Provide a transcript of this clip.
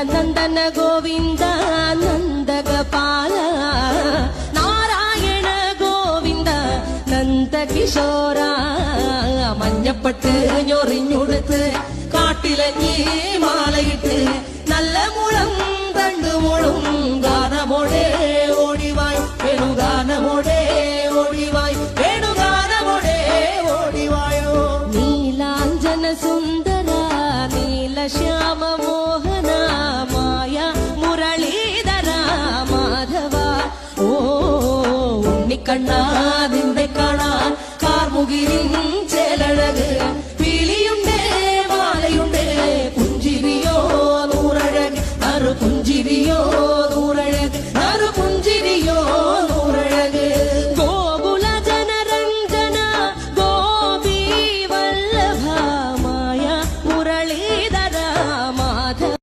നന്ദന ഗോവിന്ദ നന്ദഗപാല നാരായണ ഗോവിന്ദ നന്ദകിശോര മഞ്ഞപ്പെട്ട് ഞൊറിഞ്ഞുടുത്ത് കാട്ടിലഞ്ഞി മാലയിട്ട് നല്ല മുളം തണ്ടുമുളും ഗാനമോടെ ഓടിവായ് വേണുഗാനമോടെ ഓടിവായ് വേണുഗാനമോടെ ഓടിവായോ നീലാഞ്ജന സുന്ദര നീലശ്യാമ മോഹന മായ മുരളീധര മാധവ ഓ ഉണ്ണിക്കണ്ണാ നിന്നെ കാണാൻ കാർമുകിലിൻ